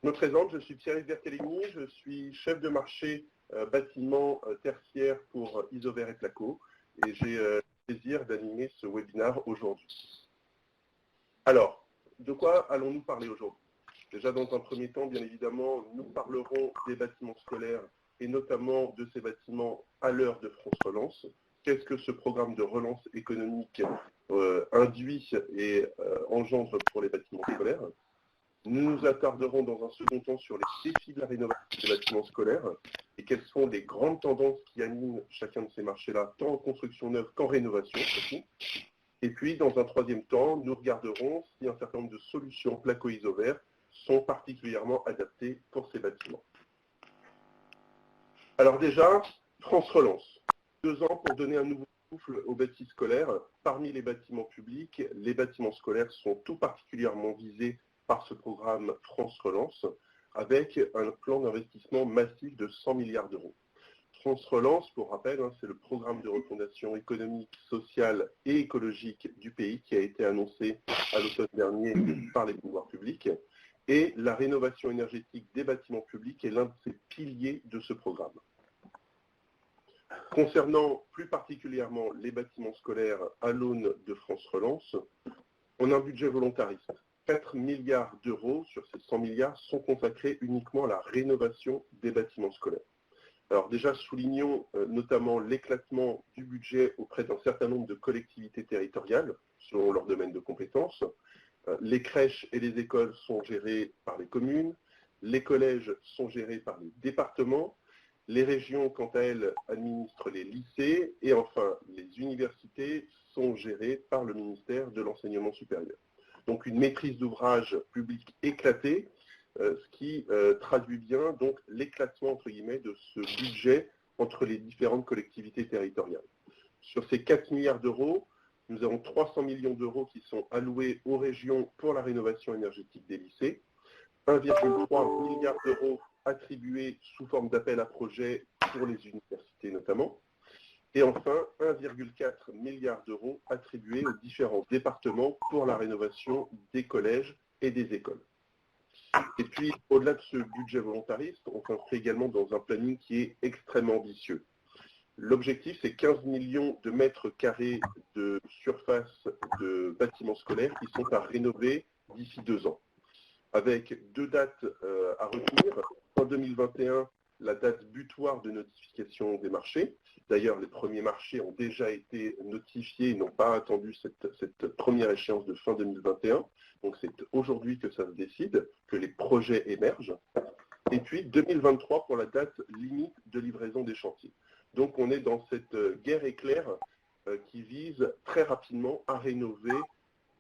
Je me présente, je suis Pierre-Yves Berthelemy, je suis chef de marché bâtiment tertiaire pour Isover et Placo et j'ai le plaisir d'animer ce webinaire aujourd'hui. Alors, de quoi allons-nous parler aujourd'hui? Déjà, dans un premier temps, bien évidemment, nous parlerons des bâtiments scolaires et notamment de ces bâtiments à l'heure de France Relance. Qu'est-ce que ce programme de relance économique induit et engendre pour les bâtiments scolaires? Nous nous attarderons dans un second temps sur les défis de la rénovation des bâtiments scolaires et quelles sont les grandes tendances qui animent chacun de ces marchés-là, tant en construction neuve qu'en rénovation surtout. Et puis, dans un troisième temps, nous regarderons si un certain nombre de solutions Placo-Isover sont particulièrement adaptées pour ces bâtiments. Alors déjà, France Relance. 2 ans pour donner un nouveau souffle aux bâtiments scolaires. Parmi les bâtiments publics, les bâtiments scolaires sont tout particulièrement visés par ce programme France Relance, avec un plan d'investissement massif de 100 milliards d'euros. France Relance, pour rappel, c'est le programme de refondation économique, sociale et écologique du pays qui a été annoncé à l'automne dernier par les pouvoirs publics. Et la rénovation énergétique des bâtiments publics est l'un de ces piliers de ce programme. Concernant plus particulièrement les bâtiments scolaires à l'aune de France Relance, on a un budget volontariste. 4 milliards d'euros sur ces 100 milliards sont consacrés uniquement à la rénovation des bâtiments scolaires. Alors déjà, soulignons notamment l'éclatement du budget auprès d'un certain nombre de collectivités territoriales, selon leur domaine de compétences. Les crèches et les écoles sont gérées par les communes, les collèges sont gérés par les départements, les régions, quant à elles, administrent les lycées, et enfin, les universités sont gérées par le ministère de l'Enseignement supérieur. Donc une maîtrise d'ouvrage publique éclatée, ce qui traduit bien donc l'éclatement entre guillemets de ce budget entre les différentes collectivités territoriales. Sur ces 4 milliards d'euros, nous avons 300 millions d'euros qui sont alloués aux régions pour la rénovation énergétique des lycées, 1,3 milliard d'euros attribués sous forme d'appel à projets pour les universités notamment, et enfin 1,4 milliard d'euros attribués aux différents départements pour la rénovation des collèges et des écoles. Et puis, au-delà de ce budget volontariste, on s'inscrit également dans un planning qui est extrêmement ambitieux. L'objectif, c'est 15 millions de mètres carrés de surface de bâtiments scolaires qui sont à rénover d'ici 2 ans, avec 2 dates à retenir. En 2021, la date butoir de notification des marchés. D'ailleurs, les premiers marchés ont déjà été notifiés et n'ont pas attendu cette première échéance de fin 2021. Donc c'est aujourd'hui que ça se décide, que les projets émergent. Et puis 2023 pour la date limite de livraison des chantiers. Donc on est dans cette guerre éclair qui vise très rapidement à rénover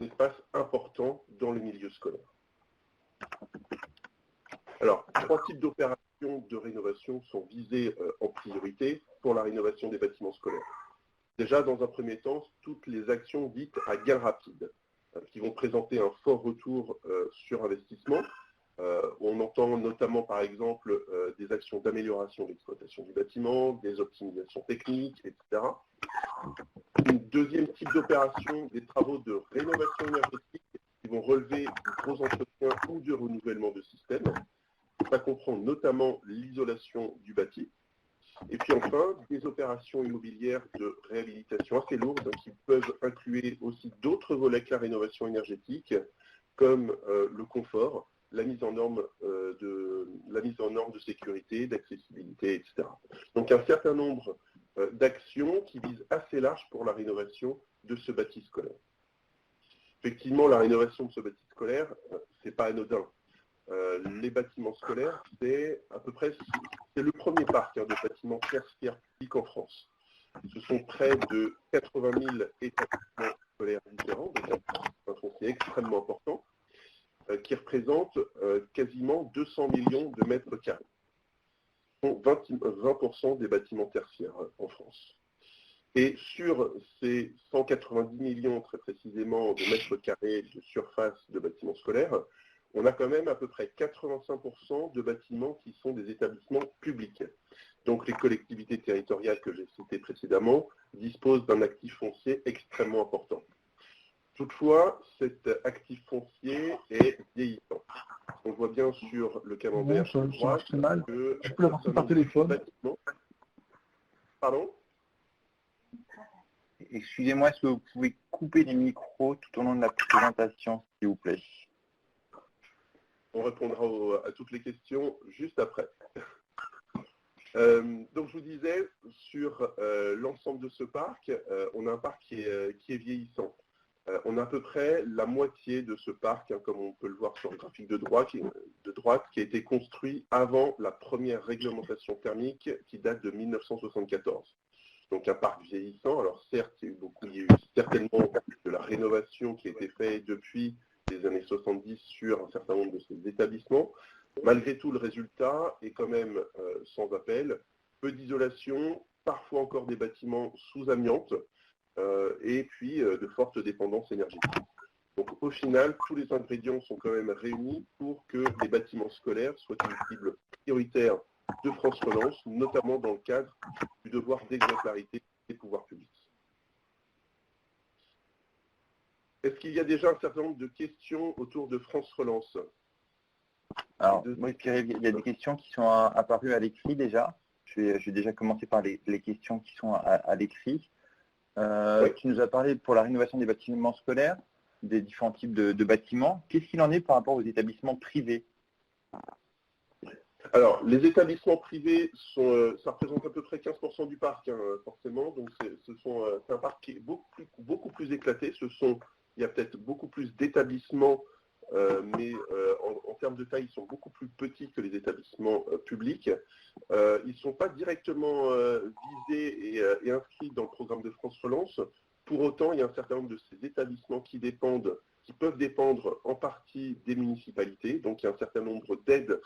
un espace important dans le milieu scolaire. Alors, 3 types d'opérations de rénovation sont visées en priorité pour la rénovation des bâtiments scolaires. Déjà, dans un premier temps, toutes les actions dites à gain rapide, qui vont présenter un fort retour sur investissement. On entend notamment, par exemple, des actions d'amélioration de l'exploitation du bâtiment, des optimisations techniques, etc. Une deuxième type d'opération, des travaux de rénovation énergétique qui vont relever du gros entretien ou du renouvellement de système. Ça comprend notamment l'isolation du bâti. Et puis enfin, des opérations immobilières de réhabilitation assez lourdes qui peuvent inclure aussi d'autres volets que la rénovation énergétique, comme le confort, la mise en norme de sécurité, d'accessibilité, etc. Donc un certain nombre d'actions qui visent assez large pour la rénovation de ce bâti scolaire. Effectivement, la rénovation de ce bâti scolaire, ce n'est pas anodin. Les bâtiments scolaires, c'est à peu près le premier parc de bâtiments tertiaires publics en France. Ce sont près de 80 000 établissements scolaires différents, donc un foncier extrêmement important, qui représente quasiment 200 millions de mètres carrés. Ce sont 20% des bâtiments tertiaires en France. Et sur ces 190 millions, très précisément, de mètres carrés de surface de bâtiments scolaires, on a quand même à peu près 85% de bâtiments qui sont des établissements publics. Donc les collectivités territoriales que j'ai citées précédemment disposent d'un actif foncier extrêmement important. Toutefois, cet actif foncier est vieillissant. On voit bien sur le camembert Non, ça marche très mal. que Je peux l'avancer par téléphone. Pardon? Excusez-moi, est-ce que vous pouvez couper les micros tout au long de la présentation, s'il vous plaît? On répondra à toutes les questions juste après. Donc je vous disais, sur l'ensemble de ce parc, on a un parc qui est vieillissant. On a à peu près la moitié de ce parc, comme on peut le voir sur le graphique de droite, qui a été construit avant la première réglementation thermique qui date de 1974. Donc un parc vieillissant. Alors certes, il y a eu certainement de la rénovation qui a été faite depuis les années 70 sur un certain nombre de ces établissements. Malgré tout, le résultat est quand même sans appel. Peu d'isolation, parfois encore des bâtiments sous amiante, et puis de fortes dépendances énergétiques. Donc au final, tous les ingrédients sont quand même réunis pour que les bâtiments scolaires soient une cible prioritaire de France Relance, notamment dans le cadre du devoir d'exemplarité des pouvoirs publics. Est-ce qu'il y a déjà un certain nombre de questions autour de France Relance? Alors, moi, Pierre, il y a des questions qui sont apparues à l'écrit déjà. Je vais déjà commencer par les questions qui sont à l'écrit. Oui. Tu nous as parlé pour la rénovation des bâtiments scolaires, des différents types de bâtiments. Qu'est-ce qu'il en est par rapport aux établissements privés? Alors, les établissements privés, ça représente à peu près 15% du parc, forcément. Donc, c'est un parc qui est beaucoup plus éclaté. Il y a peut-être beaucoup plus d'établissements, mais en termes de taille, ils sont beaucoup plus petits que les établissements publics. Ils ne sont pas directement visés et inscrits dans le programme de France Relance. Pour autant, il y a un certain nombre de ces établissements qui peuvent dépendre en partie des municipalités. Donc, il y a un certain nombre d'aides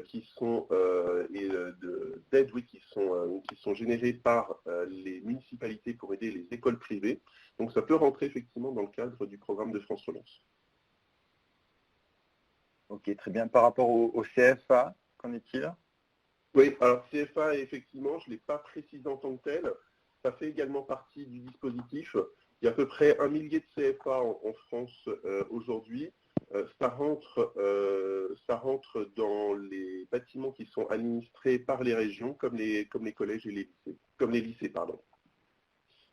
qui sont générées par les municipalités pour aider les écoles privées. Donc ça peut rentrer effectivement dans le cadre du programme de France Relance. Ok, très bien. Par rapport au CFA, qu'en est-il? Oui, alors CFA, effectivement, je ne l'ai pas précisé en tant que tel. Ça fait également partie du dispositif. Il y a à peu près 1 millier de CFA en France aujourd'hui. Ça rentre dans les bâtiments qui sont administrés par les régions, comme les collèges et les lycées, pardon.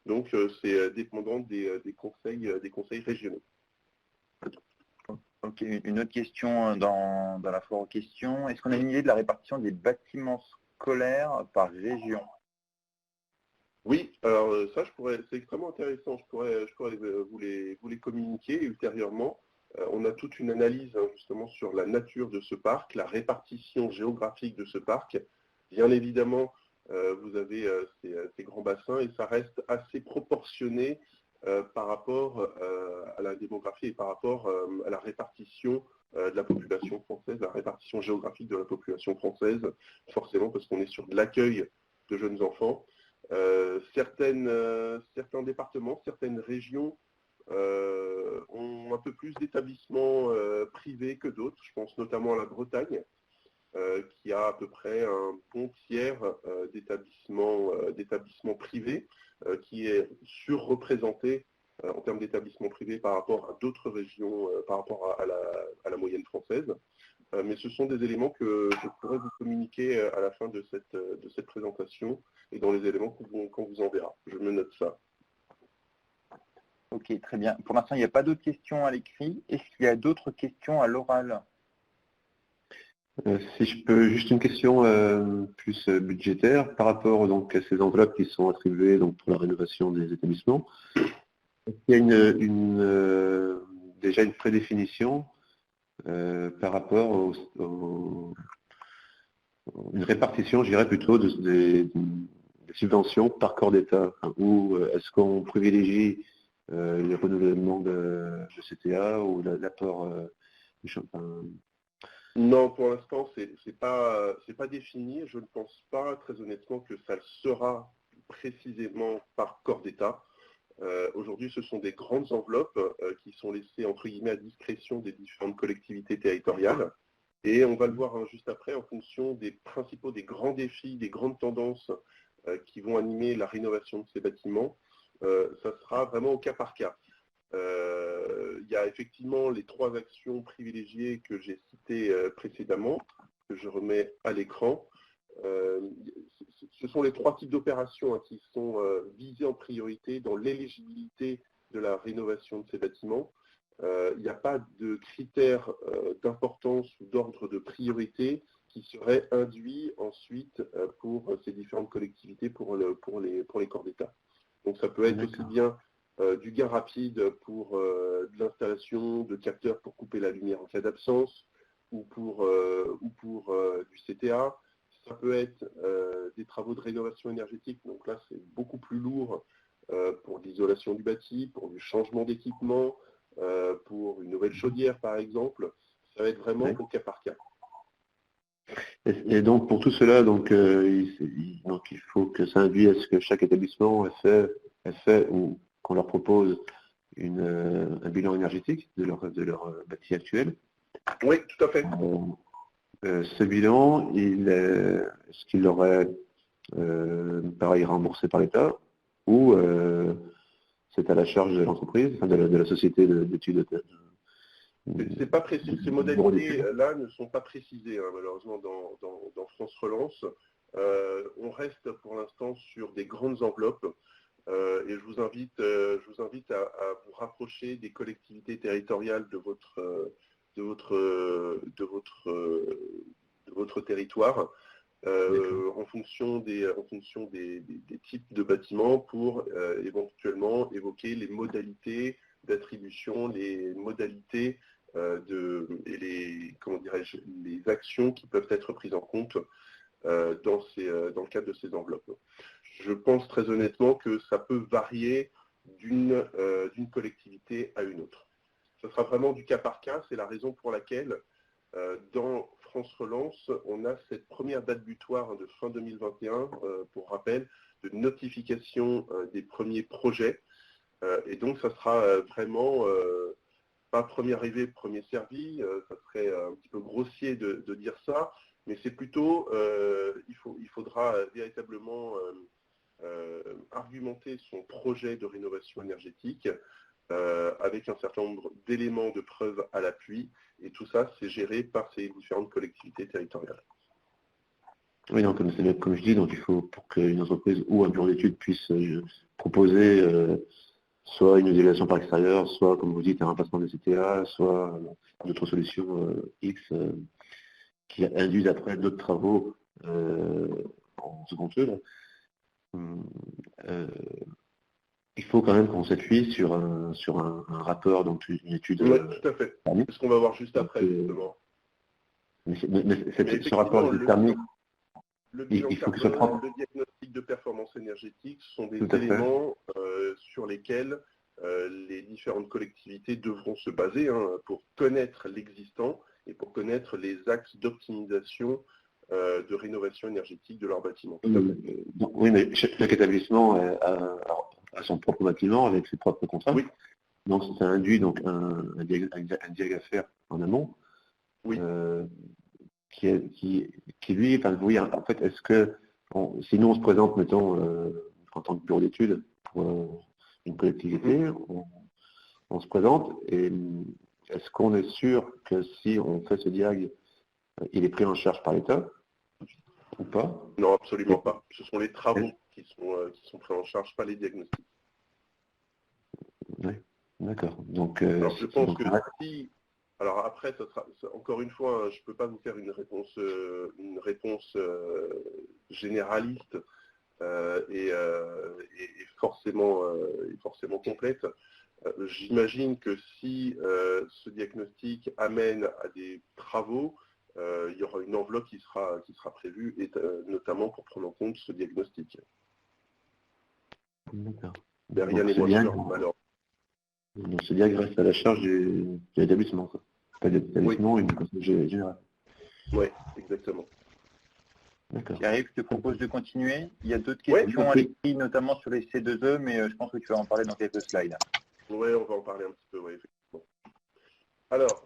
Donc c'est dépendant des conseils régionaux. Ok, une autre question dans la foire aux questions. Est-ce qu'on a une idée de la répartition des bâtiments scolaires par région? Oui, alors ça, c'est extrêmement intéressant. Je pourrais vous les communiquer ultérieurement. On a toute une analyse justement sur la nature de ce parc, la répartition géographique de ce parc. Bien évidemment, vous avez ces grands bassins et ça reste assez proportionné par rapport à la démographie et par rapport à la répartition de la population française, la répartition géographique de la population française, forcément parce qu'on est sur de l'accueil de jeunes enfants. Certains départements, certaines régions ont un peu plus d'établissements privés que d'autres. Je pense notamment à la Bretagne, qui a à peu près un bon tiers d'établissements privés, qui est surreprésenté en termes d'établissements privés par rapport à d'autres régions, par rapport à la moyenne française. Mais ce sont des éléments que je pourrais vous communiquer à la fin de cette présentation et dans les éléments qu'on vous enverra. Je me note ça. Ok, très bien. Pour l'instant, il n'y a pas d'autres questions à l'écrit. Est-ce qu'il y a d'autres questions à l'oral? Si je peux, juste une question plus budgétaire par rapport donc, à ces enveloppes qui sont attribuées donc, pour la rénovation des établissements. Est-ce qu'il y a déjà une prédéfinition par rapport une répartition, je dirais plutôt, des subventions par corps d'État, ou est-ce qu'on privilégie les renouvellements de CTA ou l'apport Non, pour l'instant, c'est pas défini. Je ne pense pas, très honnêtement, que ça le sera précisément par corps d'État. Aujourd'hui, ce sont des grandes enveloppes qui sont laissées, entre guillemets, à discrétion des différentes collectivités territoriales. Et on va le voir juste après, en fonction des grands défis, des grandes tendances qui vont animer la rénovation de ces bâtiments. Ça sera vraiment au cas par cas. Il y a effectivement les 3 actions privilégiées que j'ai citées précédemment, que je remets à l'écran. Ce sont les 3 types d'opérations qui sont visées en priorité dans l'éligibilité de la rénovation de ces bâtiments. Il n'y a pas de critères d'importance ou d'ordre de priorité qui seraient induits ensuite pour ces différentes collectivités, pour les corps d'État. Donc ça peut être aussi bien du gain rapide pour de l'installation de capteurs pour couper la lumière en cas d'absence, ou pour du CTA. Ça peut être des travaux de rénovation énergétique, donc là c'est beaucoup plus lourd pour l'isolation du bâti, pour du changement d'équipement, pour une nouvelle chaudière par exemple. Ça va être vraiment au cas par cas. Et donc pour tout cela, donc il faut que ça induise à ce que chaque établissement ait fait ou qu'on leur propose un bilan énergétique de leur bâti actuel. Oui, tout à fait. Ce bilan, est-ce qu'il aurait pareil remboursé par l'État ou c'est à la charge de l'entreprise, enfin, de la société d'études? C'est pas précis. Ces modalités-là ne sont pas précisées malheureusement dans France Relance. On reste pour l'instant sur des grandes enveloppes et je vous invite à vous rapprocher des collectivités territoriales de votre territoire en fonction des types de bâtiments pour éventuellement évoquer les modalités d'attribution, les modalités et les actions qui peuvent être prises en compte dans le cadre de ces enveloppes. Je pense très honnêtement que ça peut varier d'une collectivité à une autre. Ce sera vraiment du cas par cas, c'est la raison pour laquelle dans France Relance, on a cette première date butoir de fin 2021, pour rappel, de notification des premiers projets. Et donc ça sera vraiment pas premier arrivé, premier servi, ça serait un petit peu grossier de dire ça, mais c'est plutôt, il faudra véritablement argumenter son projet de rénovation énergétique avec un certain nombre d'éléments de preuve à l'appui, et tout ça, c'est géré par ces différentes collectivités territoriales. Oui, donc comme je dis, donc il faut pour qu'une entreprise ou un bureau d'études puisse proposer soit une isolation par extérieur, soit, comme vous dites, un remplacement des CTA, soit d'autres solutions X qui induisent après d'autres travaux en second œuvre. Il faut quand même qu'on s'appuie sur un rapport, donc une étude. Oui, tout à fait. C'est ce qu'on va voir juste après, justement. Mais ce rapport thermique, le bilan carbone, le diagnostic de performance énergétique sont des éléments sur lesquels les différentes collectivités devront se baser pour connaître l'existant et pour connaître les axes d'optimisation de rénovation énergétique de leur bâtiment. Oui, mais chaque établissement a son propre bâtiment avec ses propres contrats. Oui. Donc ça induit donc un diag à faire en amont. Oui. Qui lui, enfin, oui, en fait, est-ce que si nous on se présente, mettons, en tant que bureau d'études pour une collectivité, on se présente et est-ce qu'on est sûr que si on fait ce diag, il est pris en charge par l'État ou pas? Non, absolument pas. Ce sont les travaux qui sont pris en charge, pas les diagnostics. Oui, d'accord. Donc, alors, je pense que si... Alors après, encore une fois, je ne peux pas vous faire une réponse généraliste et forcément complète. J'imagine que si ce diagnostic amène à des travaux, il y aura une enveloppe qui sera prévue, et notamment pour prendre en compte ce diagnostic. D'accord. Mais rien n'est moins sûr, malheureusement. Donc ce diag reste à la charge de l'établissement. Pas de l'établissement, oui. Une conseil générale. Oui, exactement. D'accord. Pierre-Yves, je te propose de continuer. Il y a d'autres questions à l'écrit, notamment sur les C2E, mais je pense que tu vas en parler dans quelques slides. Oui, on va en parler un petit peu, oui, effectivement. Alors,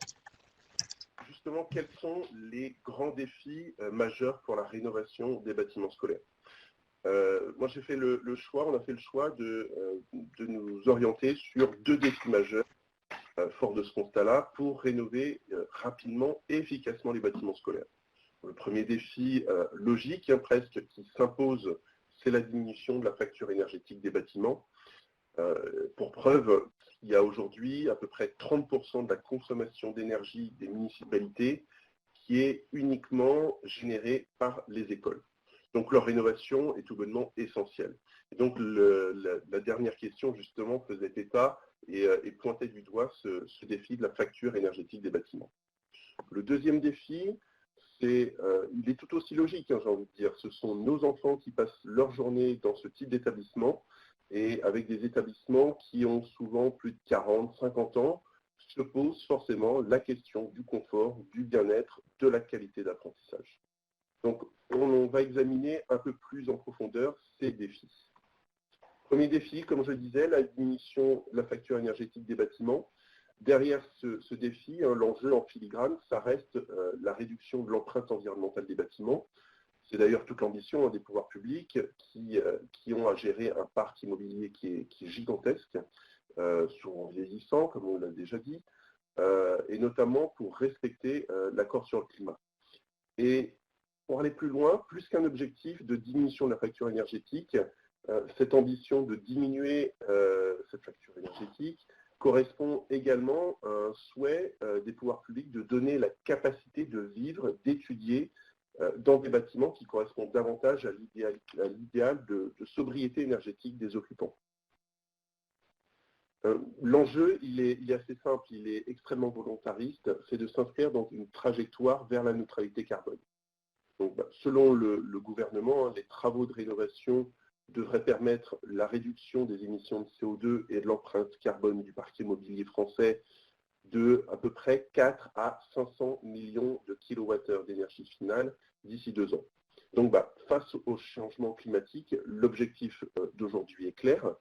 justement, quels sont les grands défis majeurs pour la rénovation des bâtiments scolaires? Moi, j'ai fait le choix, on a fait le choix de nous orienter sur 2 défis majeurs, fort de ce constat-là, pour rénover rapidement et efficacement les bâtiments scolaires. Le premier défi logique, presque, qui s'impose, c'est la diminution de la facture énergétique des bâtiments. Pour preuve, il y a aujourd'hui à peu près 30% de la consommation d'énergie des municipalités qui est uniquement générée par les écoles. Donc leur rénovation est tout bonnement essentielle. Et donc la dernière question justement faisait état et pointait du doigt ce défi de la facture énergétique des bâtiments. Le deuxième défi, il est tout aussi logique, j'ai envie de dire. Ce sont nos enfants qui passent leur journée dans ce type d'établissement et avec des établissements qui ont souvent plus de 40, 50 ans, se pose forcément la question du confort, du bien-être, de la qualité d'apprentissage. Donc, on va examiner un peu plus en profondeur ces défis. Premier défi, comme je le disais, la diminution de la facture énergétique des bâtiments. Derrière ce défi, l'enjeu en filigrane, ça reste la réduction de l'empreinte environnementale des bâtiments. C'est d'ailleurs toute l'ambition des pouvoirs publics qui ont à gérer un parc immobilier qui est gigantesque, souvent vieillissant, comme on l'a déjà dit, et notamment pour respecter l'accord sur le climat. Et pour aller plus loin, plus qu'un objectif de diminution de la facture énergétique, cette ambition de diminuer cette facture énergétique correspond également à un souhait des pouvoirs publics de donner la capacité de vivre, d'étudier dans des bâtiments qui correspondent davantage à l'idéal de sobriété énergétique des occupants. L'enjeu, il est assez simple, il est extrêmement volontariste, c'est de s'inscrire dans une trajectoire vers la neutralité carbone. Donc, selon le gouvernement, les travaux de rénovation devraient permettre la réduction des émissions de CO2 et de l'empreinte carbone du parc immobilier français de à peu près 4 à 500 millions de kilowattheures d'énergie finale d'ici 2 ans. Donc, face au changement climatique, l'objectif d'aujourd'hui est clair,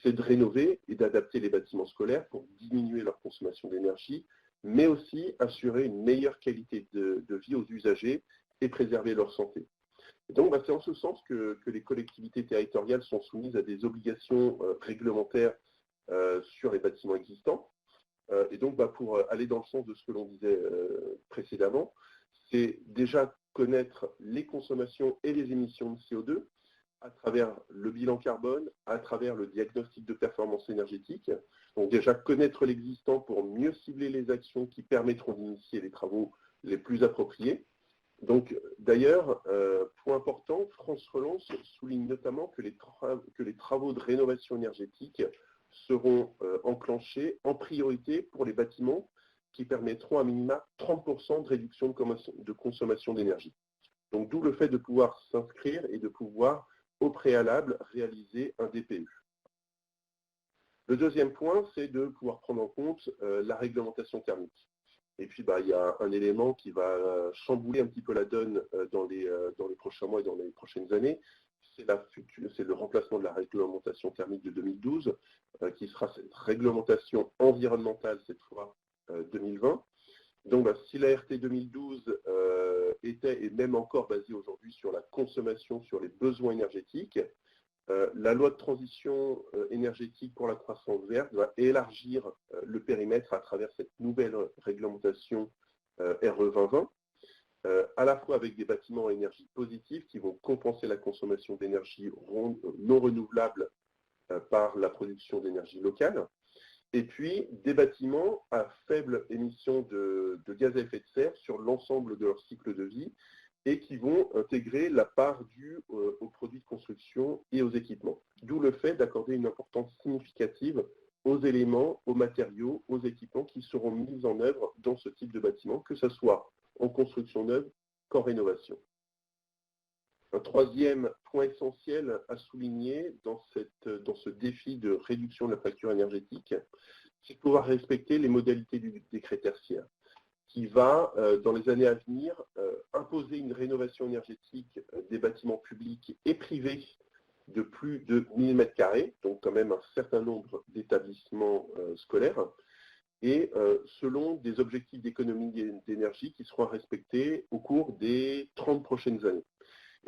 c'est de rénover et d'adapter les bâtiments scolaires pour diminuer leur consommation d'énergie, mais aussi assurer une meilleure qualité de vie aux usagers et préserver leur santé. Et donc, c'est en ce sens que les collectivités territoriales sont soumises à des obligations réglementaires sur les bâtiments existants. Et donc, pour aller dans le sens de ce que l'on disait précédemment, c'est déjà connaître les consommations et les émissions de CO2 à travers le bilan carbone, à travers le diagnostic de performance énergétique. Donc déjà connaître l'existant pour mieux cibler les actions qui permettront d'initier les travaux les plus appropriés. Donc d'ailleurs, point important, France Relance souligne notamment que les travaux de rénovation énergétique seront enclenchés en priorité pour les bâtiments qui permettront à minima 30% de réduction de consommation d'énergie. Donc d'où le fait de pouvoir s'inscrire et de pouvoir au préalable réaliser un DPE. Le deuxième point, c'est de pouvoir prendre en compte la réglementation thermique. Et puis, il y a un élément qui va chambouler un petit peu la donne dans les prochains mois et dans les prochaines années. C'est le remplacement de la réglementation thermique de 2012, qui sera cette réglementation environnementale, cette fois 2020. Donc, si la RT 2012 était et même encore basée aujourd'hui sur la consommation, sur les besoins énergétiques, la loi de transition énergétique pour la croissance verte va élargir le périmètre à travers cette nouvelle réglementation RE 2020, à la fois avec des bâtiments à énergie positive qui vont compenser la consommation d'énergie non renouvelable par la production d'énergie locale, et puis des bâtiments à faible émission de gaz à effet de serre sur l'ensemble de leur cycle de vie et qui vont intégrer la part due aux produits de construction et aux équipements. D'où le fait d'accorder une importance significative aux éléments, aux matériaux, aux équipements qui seront mis en œuvre dans ce type de bâtiment, que ce soit en construction neuve qu'en rénovation. Un troisième point essentiel à souligner dans ce défi de réduction de la facture énergétique, c'est de pouvoir respecter les modalités du décret tertiaire, qui va, dans les années à venir, imposer une rénovation énergétique des bâtiments publics et privés de plus de 1000 m², donc quand même un certain nombre d'établissements scolaires, et selon des objectifs d'économie d'énergie qui seront respectés au cours des 30 prochaines années.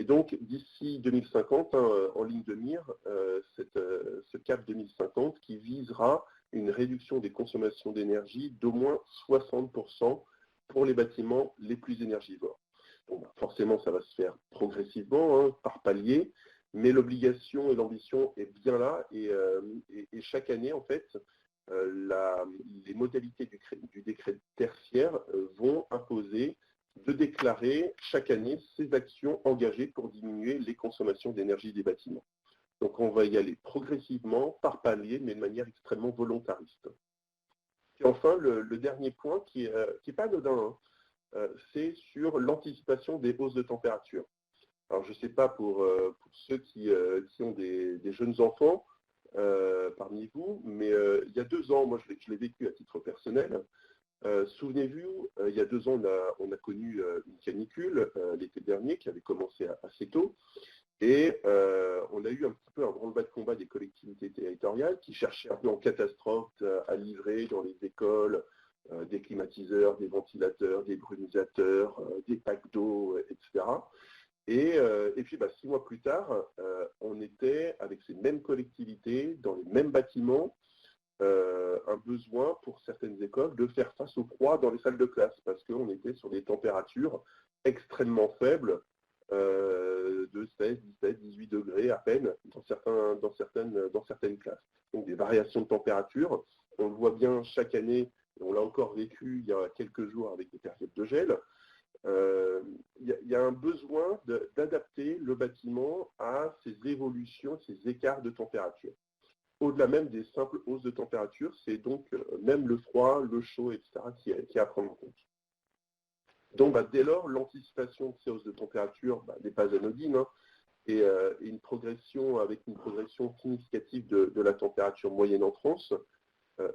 Et donc, d'ici 2050, en ligne de mire, ce cap 2050 qui visera une réduction des consommations d'énergie d'au moins 60% pour les bâtiments les plus énergivores. Donc, forcément, ça va se faire progressivement, par palier, mais l'obligation et l'ambition est bien là. Et chaque année, en fait, les modalités du décret tertiaire vont imposer de déclarer chaque année ses actions engagées pour diminuer les consommations d'énergie des bâtiments. Donc on va y aller progressivement, par palier, mais de manière extrêmement volontariste. Et enfin, le dernier point qui est pas anodin, c'est sur l'anticipation des hausses de température. Alors je ne sais pas pour ceux qui ont des jeunes enfants parmi vous, mais il y a 2 ans, moi je l'ai vécu à titre personnel. Souvenez-vous, il y a 2 ans, on a connu une canicule l'été dernier qui avait commencé assez tôt. Et on a eu un petit peu un branle-bas de combat des collectivités territoriales qui cherchaient un peu en catastrophe à livrer dans les écoles des climatiseurs, des ventilateurs, des brumisateurs, des packs d'eau, etc. Et puis 6 mois plus tard, on était avec ces mêmes collectivités, dans les mêmes bâtiments, un besoin pour certaines écoles de faire face au froid dans les salles de classe parce qu'on était sur des températures extrêmement faibles, de 16, 17, 18 degrés à peine dans certaines classes. Donc des variations de température, on le voit bien chaque année, et on l'a encore vécu il y a quelques jours avec des périodes de gel. Il y a un besoin d'adapter le bâtiment à ces évolutions, ces écarts de température. Au-delà même des simples hausses de température, c'est donc même le froid, le chaud, etc. qui est à prendre en compte. Donc dès lors, l'anticipation de ces hausses de température n'est pas anodine, et une progression significative de la température moyenne en France.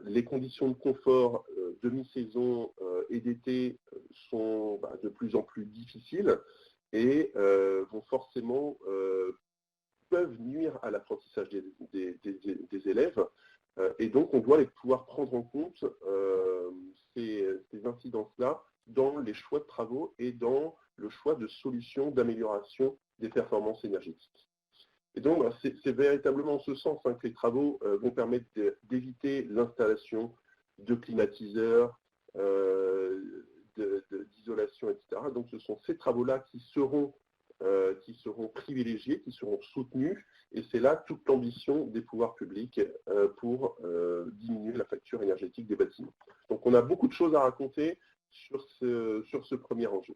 Les conditions de confort de mi-saison et d'été sont de plus en plus difficiles et vont forcément peuvent nuire à l'apprentissage des élèves. Et donc, on doit pouvoir prendre en compte ces incidences-là dans les choix de travaux et dans le choix de solutions d'amélioration des performances énergétiques. Et donc, c'est véritablement en ce sens que les travaux vont permettre d'éviter l'installation de climatiseurs, d'isolation, etc. Donc, ce sont ces travaux-là qui seront privilégiés, qui seront soutenus, et c'est là toute l'ambition des pouvoirs publics pour diminuer la facture énergétique des bâtiments. Donc on a beaucoup de choses à raconter sur ce premier enjeu.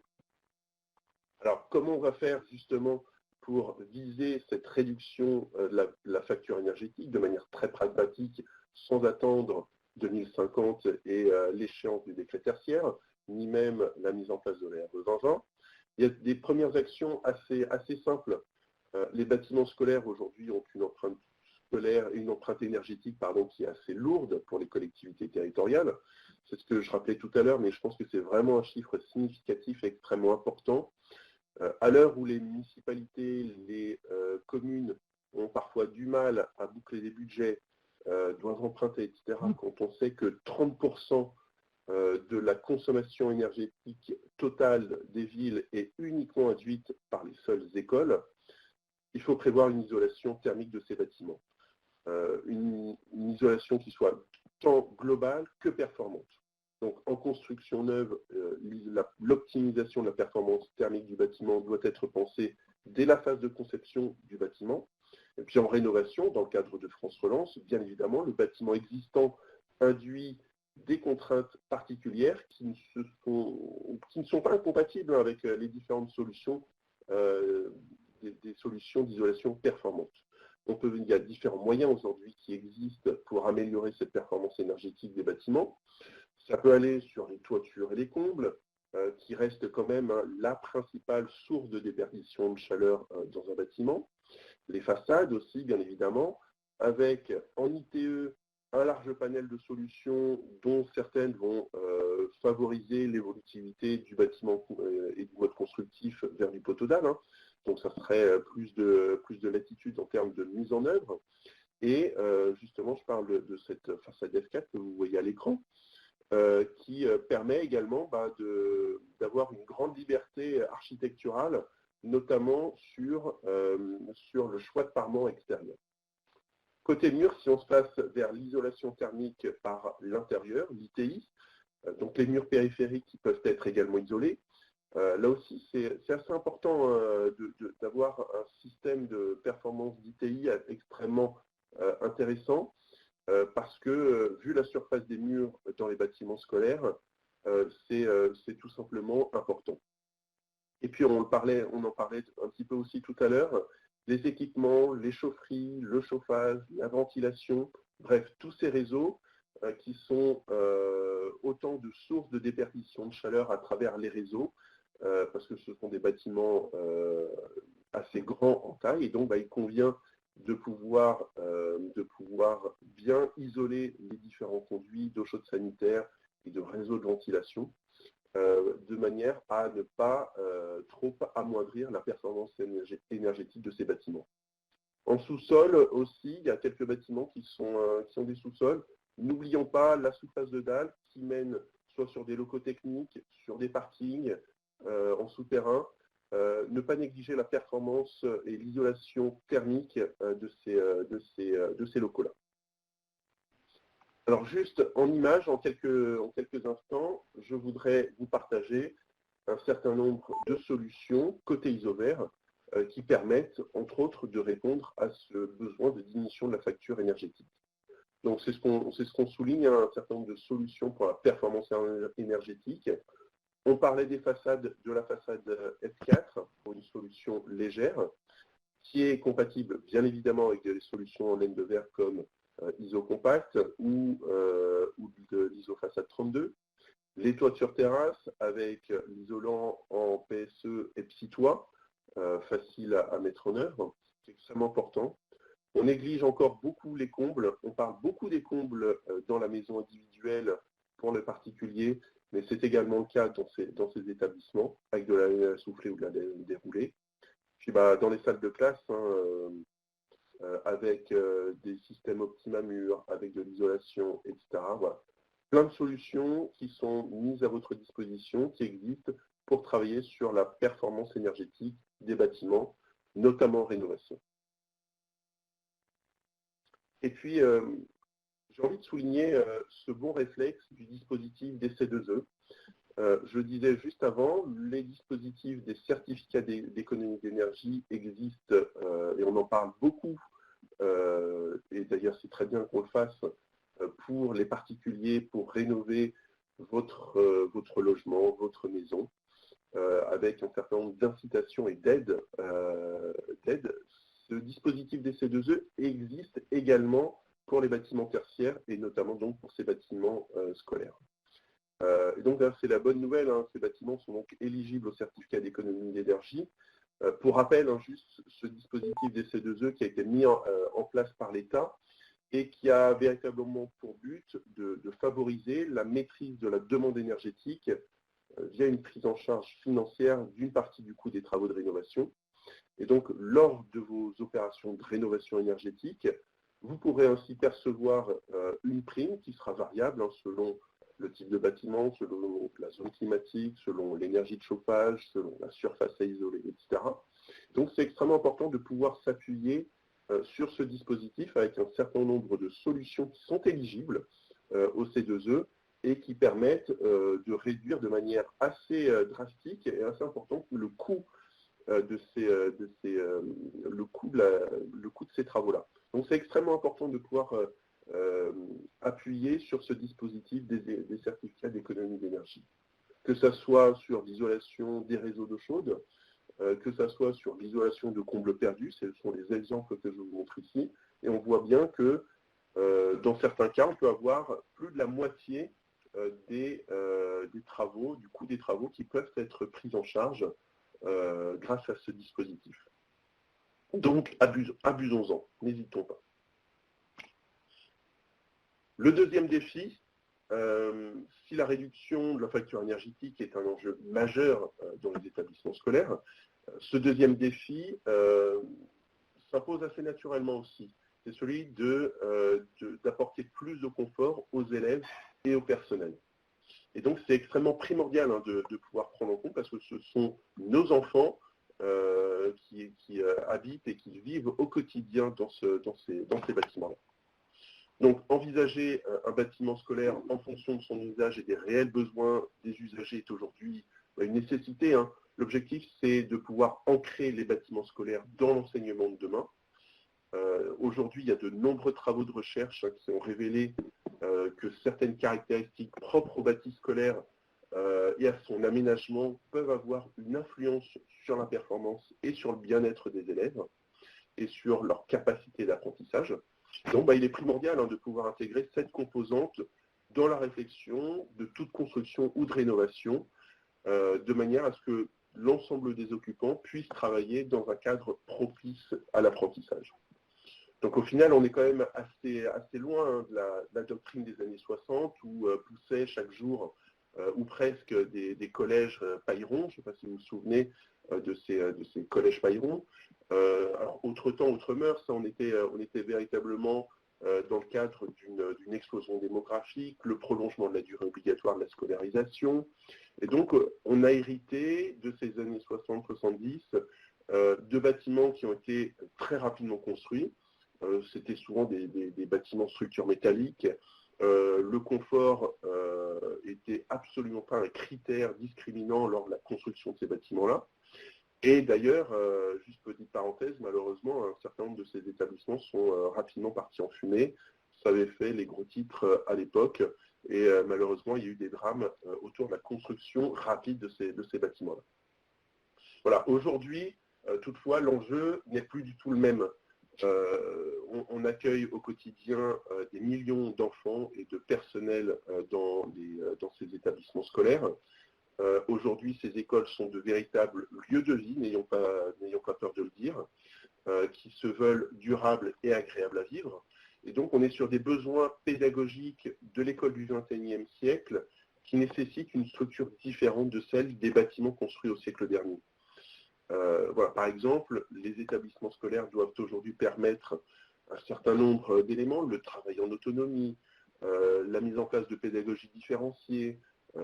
Alors comment on va faire justement pour viser cette réduction de la facture énergétique de manière très pragmatique, sans attendre 2050 et l'échéance du décret tertiaire, ni même la mise en place de la RE 2020. Il y a des premières actions assez simples. Les bâtiments scolaires aujourd'hui ont une empreinte énergétique qui est assez lourde pour les collectivités territoriales. C'est ce que je rappelais tout à l'heure, mais je pense que c'est vraiment un chiffre significatif et extrêmement important. À l'heure où les municipalités, les communes ont parfois du mal à boucler des budgets, doivent emprunter, etc., quand on sait que 30% de la consommation énergétique totale des villes est uniquement induite par les seules écoles, il faut prévoir une isolation thermique de ces bâtiments. Une isolation qui soit tant globale que performante. Donc en construction neuve, l'optimisation de la performance thermique du bâtiment doit être pensée dès la phase de conception du bâtiment. Et puis en rénovation, dans le cadre de France Relance, bien évidemment, le bâtiment existant induit des contraintes particulières qui ne sont pas incompatibles avec les différentes solutions, des solutions d'isolation performantes. Il y a différents moyens aujourd'hui qui existent pour améliorer cette performance énergétique des bâtiments. Ça peut aller sur les toitures et les combles, qui restent quand même la principale source de déperdition de chaleur dans un bâtiment. Les façades aussi, bien évidemment, avec en ITE un large panel de solutions dont certaines vont favoriser l'évolutivité du bâtiment et du mode constructif vers du potodal. Donc ça serait plus de latitude en termes de mise en œuvre. Et justement, je parle de cette façade F4 que vous voyez à l'écran, qui permet également d'avoir une grande liberté architecturale notamment sur le choix de parements extérieurs. Côté mur, si on se passe vers l'isolation thermique par l'intérieur, l'ITI, donc les murs périphériques qui peuvent être également isolés, là aussi c'est assez important d'avoir un système de performance d'ITI extrêmement intéressant parce que vu la surface des murs dans les bâtiments scolaires, c'est tout simplement important. Et puis on en parlait un petit peu aussi tout à l'heure, les équipements, les chaufferies, le chauffage, la ventilation, bref, tous ces réseaux qui sont autant de sources de déperdition de chaleur à travers les réseaux, parce que ce sont des bâtiments assez grands en taille, et donc il convient de pouvoir bien isoler les différents conduits d'eau chaude sanitaire et de réseaux de ventilation, de manière à ne pas trop amoindrir la performance énergétique de ces bâtiments. En sous-sol aussi, il y a quelques bâtiments qui ont des sous-sols. N'oublions pas la sous-face de dalle qui mène soit sur des locaux techniques, sur des parkings, en souterrain. Ne pas négliger la performance et l'isolation thermique de ces locaux-là. Alors juste en images, en quelques instants, je voudrais vous partager un certain nombre de solutions côté Isover qui permettent, entre autres, de répondre à ce besoin de diminution de la facture énergétique. Donc c'est ce qu'on souligne, un certain nombre de solutions pour la performance énergétique. On parlait des façades, de la façade F4 pour une solution légère, qui est compatible bien évidemment avec des solutions en laine de verre comme ISO-Compact ou l'ISO-Façade 32. Les toits sur terrasse avec l'isolant en PSE et Psy-Toit, facile à mettre en œuvre, c'est extrêmement important. On néglige encore beaucoup les combles. On parle beaucoup des combles dans la maison individuelle pour le particulier, mais c'est également le cas dans ces établissements, avec de la laine à souffler ou de la laine déroulée. Puis dans les salles de classe, avec des systèmes Optima-Mur, avec de l'isolation, etc. Voilà. Plein de solutions qui sont mises à votre disposition, qui existent pour travailler sur la performance énergétique des bâtiments, notamment en rénovation. Et puis, j'ai envie de souligner ce bon réflexe du dispositif des C2E. Je le disais juste avant, les dispositifs des certificats d'économie d'énergie existent et on en parle beaucoup. Et d'ailleurs, c'est très bien qu'on le fasse pour les particuliers, pour rénover votre logement, votre maison, avec un certain nombre d'incitations et d'aides. Ce dispositif des C2E existe également pour les bâtiments tertiaires et notamment donc pour ces bâtiments scolaires. Et donc c'est la bonne nouvelle, ces bâtiments sont donc éligibles au certificat d'économie d'énergie. Pour rappel, juste ce dispositif des C2E qui a été mis en place par l'État et qui a véritablement pour but de favoriser la maîtrise de la demande énergétique via une prise en charge financière d'une partie du coût des travaux de rénovation. Et donc, lors de vos opérations de rénovation énergétique, vous pourrez ainsi percevoir une prime qui sera variable selon le type de bâtiment, selon la zone climatique, selon l'énergie de chauffage, selon la surface à isoler, etc. Donc, c'est extrêmement important de pouvoir s'appuyer sur ce dispositif avec un certain nombre de solutions qui sont éligibles au C2E et qui permettent de réduire de manière assez drastique et assez importante le coût de ces travaux-là. Donc c'est extrêmement important de pouvoir appuyer sur ce dispositif des certificats d'économie d'énergie. Que ce soit sur l'isolation des réseaux d'eau chaude, que ce soit sur l'isolation de combles perdus, ce sont les exemples que je vous montre ici, et on voit bien que dans certains cas, on peut avoir plus de la moitié des travaux, du coût des travaux qui peuvent être pris en charge grâce à ce dispositif. Donc, abusons-en, n'hésitons pas. Le deuxième défi, si la réduction de la facture énergétique est un enjeu majeur dans les établissements scolaires, ce deuxième défi s'impose assez naturellement aussi. C'est celui d'apporter plus de confort aux élèves et au personnel. Et donc, c'est extrêmement primordial de pouvoir prendre en compte parce que ce sont nos enfants qui habitent et qui vivent au quotidien dans ces bâtiments-là. Donc, envisager un bâtiment scolaire en fonction de son usage et des réels besoins des usagers est aujourd'hui une nécessité, hein. L'objectif, c'est de pouvoir ancrer les bâtiments scolaires dans l'enseignement de demain. Aujourd'hui, il y a de nombreux travaux de recherche qui ont révélé que certaines caractéristiques propres au bâti scolaire et à son aménagement peuvent avoir une influence sur la performance et sur le bien-être des élèves et sur leur capacité d'apprentissage. Donc, il est primordial de pouvoir intégrer cette composante dans la réflexion de toute construction ou de rénovation, de manière à ce que l'ensemble des occupants puissent travailler dans un cadre propice à l'apprentissage. Donc au final, on est quand même assez loin de la doctrine des années 60 où poussaient chaque jour ou presque des collèges paillerons. Je ne sais pas si vous vous souvenez de ces collèges paillerons. Alors autre temps, autre mœurs, on était véritablement dans le cadre d'une explosion démographique, le prolongement de la durée obligatoire de la scolarisation. Et donc, on a hérité de ces années 60-70 de bâtiments qui ont été très rapidement construits. C'était souvent des bâtiments structure métallique. Le confort était absolument pas un critère discriminant lors de la construction de ces bâtiments-là. Et d'ailleurs, juste petite parenthèse, malheureusement, un certain nombre de ces établissements sont rapidement partis en fumée. Ça avait fait les gros titres à l'époque. Et malheureusement, il y a eu des drames autour de la construction rapide de ces bâtiments-là. Voilà, aujourd'hui, toutefois, l'enjeu n'est plus du tout le même. On accueille au quotidien des millions d'enfants et de personnel dans ces établissements scolaires. Aujourd'hui, ces écoles sont de véritables lieux de vie, n'ayons pas peur de le dire, qui se veulent durables et agréables à vivre. Et donc, on est sur des besoins pédagogiques de l'école du XXIe siècle qui nécessitent une structure différente de celle des bâtiments construits au siècle dernier. Voilà, par exemple, les établissements scolaires doivent aujourd'hui permettre un certain nombre d'éléments, le travail en autonomie, la mise en place de pédagogie différenciée,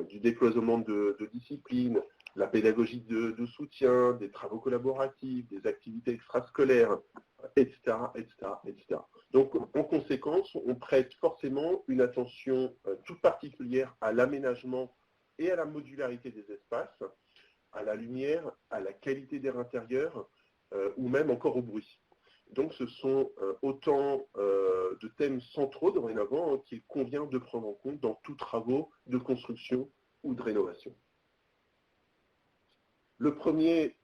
du décloisonnement de disciplines, la pédagogie de soutien, des travaux collaboratifs, des activités extrascolaires, etc., etc., etc. Donc, en conséquence, on prête forcément une attention toute particulière à l'aménagement et à la modularité des espaces, à la lumière, à la qualité d'air intérieur, ou même encore au bruit. Donc ce sont autant de thèmes centraux dorénavant qu'il convient de prendre en compte dans tous travaux de construction ou de rénovation. Le premier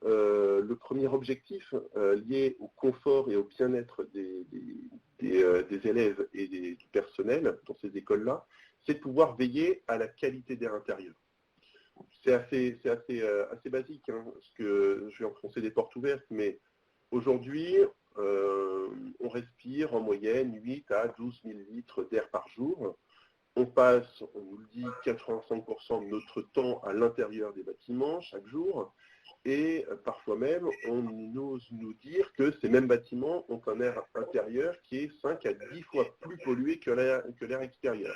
objectif lié au confort et au bien-être des élèves et du personnel dans ces écoles-là, c'est de pouvoir veiller à la qualité d'air intérieur. C'est assez basique, hein, parce que je vais enfoncer des portes ouvertes, mais aujourd'hui, on respire en moyenne 8 à 12 000 litres d'air par jour. On passe, on nous le dit, 85% de notre temps à l'intérieur des bâtiments chaque jour. Et parfois même, on ose nous dire que ces mêmes bâtiments ont un air intérieur qui est 5 à 10 fois plus pollué que l'air extérieur.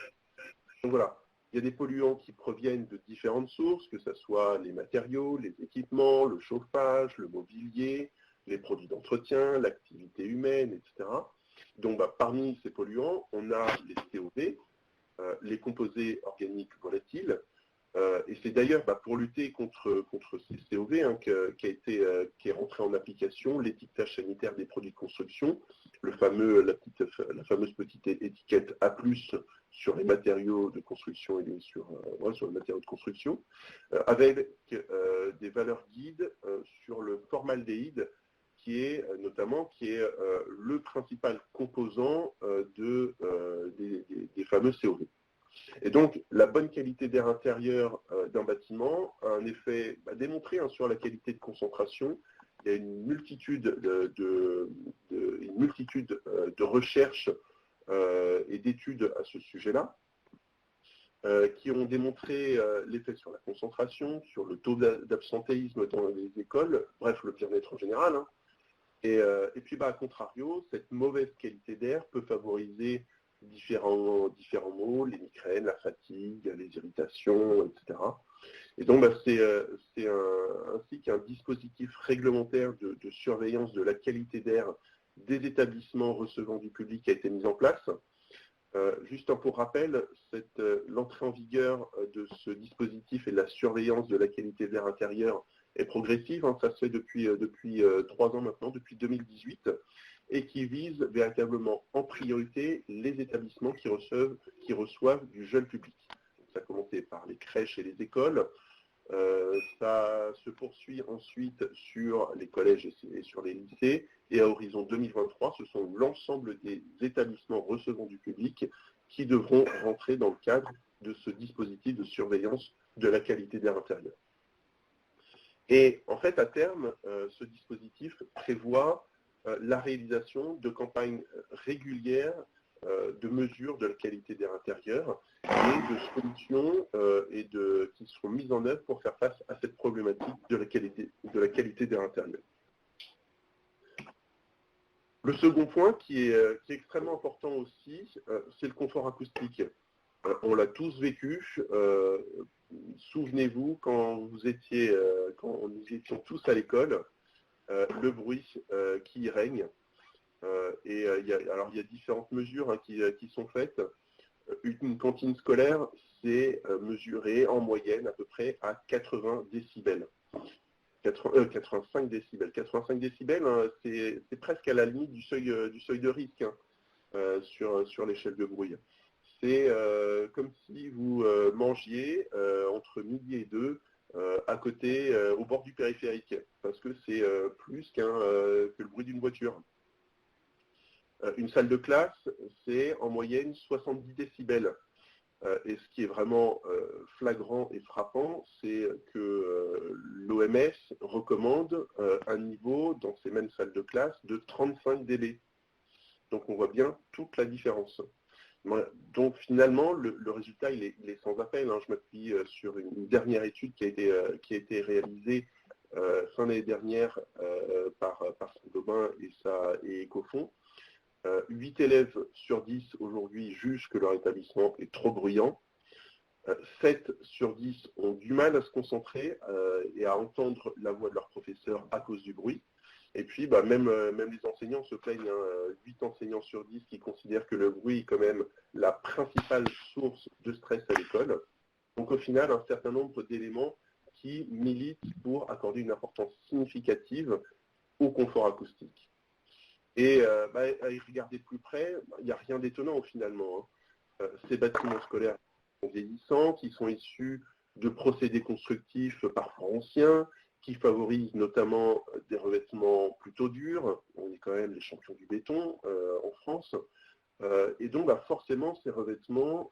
Donc voilà. Il y a des polluants qui proviennent de différentes sources, que ce soit les matériaux, les équipements, le chauffage, le mobilier, les produits d'entretien, l'activité humaine, etc. Donc parmi ces polluants, on a les COV, les composés organiques volatiles, et c'est d'ailleurs pour lutter contre ces COV qui est rentré en application l'étiquetage sanitaire des produits de construction, la fameuse petite étiquette A+, sur les matériaux de construction et sur les matériaux de construction, avec des valeurs guides sur le formaldéhyde, qui est le principal composant des fameux COV. Et donc, la bonne qualité d'air intérieur d'un bâtiment a un effet démontré sur la qualité de concentration. Il y a une multitude de recherches et d'études à ce sujet-là qui ont démontré l'effet sur la concentration, sur le taux d'absentéisme dans les écoles, bref, le bien-être en général. Hein. Et puis, à contrario, cette mauvaise qualité d'air peut favoriser différents maux, les migraines, la fatigue, les irritations, etc. Et donc, c'est ainsi qu'un dispositif réglementaire de surveillance de la qualité d'air des établissements recevant du public a été mis en place. Juste pour rappel, l'entrée en vigueur de ce dispositif et de la surveillance de la qualité de l'air intérieur est progressive. Ça se fait depuis 3 ans maintenant, depuis 2018, et qui vise véritablement en priorité les établissements qui reçoivent du jeune public. Donc, ça a commencé par les crèches et les écoles. Ça se poursuit ensuite sur les collèges et sur les lycées. Et à horizon 2023, ce sont l'ensemble des établissements recevant du public qui devront rentrer dans le cadre de ce dispositif de surveillance de la qualité de l'air intérieur. Et en fait, à terme, ce dispositif prévoit la réalisation de campagnes régulières de mesures de la qualité d'air intérieur et de solutions qui seront mises en œuvre pour faire face à cette problématique de la qualité d'air intérieur. Le second point qui est extrêmement important aussi, c'est le confort acoustique. On l'a tous vécu. Souvenez-vous, quand nous étions tous à l'école, le bruit qui y règne. Il y a différentes mesures qui sont faites. Une cantine scolaire, c'est mesuré en moyenne à peu près à 80 décibels. 85 décibels. 85 décibels, c'est presque à la limite du seuil de risque sur l'échelle de bruit. C'est comme si vous mangiez entre midi et 2 à côté, au bord du périphérique, parce que c'est plus que le bruit d'une voiture. Une salle de classe, c'est en moyenne 70 décibels. Et ce qui est vraiment flagrant et frappant, c'est que l'OMS recommande un niveau dans ces mêmes salles de classe de 35 dB. Donc on voit bien toute la différence. Donc finalement, le résultat, il est sans appel. Je m'appuie sur une dernière étude qui a été réalisée fin d'année dernière par Saint-Gobain et Ecofond. 8 élèves sur 10 aujourd'hui jugent que leur établissement est trop bruyant. 7 sur 10 ont du mal à se concentrer et à entendre la voix de leur professeur à cause du bruit. Et puis, même les enseignants se plaignent. 8 enseignants sur 10 qui considèrent que le bruit est quand même la principale source de stress à l'école. Donc au final, un certain nombre d'éléments qui militent pour accorder une importance significative au confort acoustique. Et à y regarder de plus près, il n'y a rien d'étonnant finalement. Ces bâtiments scolaires sont vieillissants, qui sont issus de procédés constructifs parfois anciens, qui favorisent notamment des revêtements plutôt durs. On est quand même les champions du béton en France. Et donc forcément, ces revêtements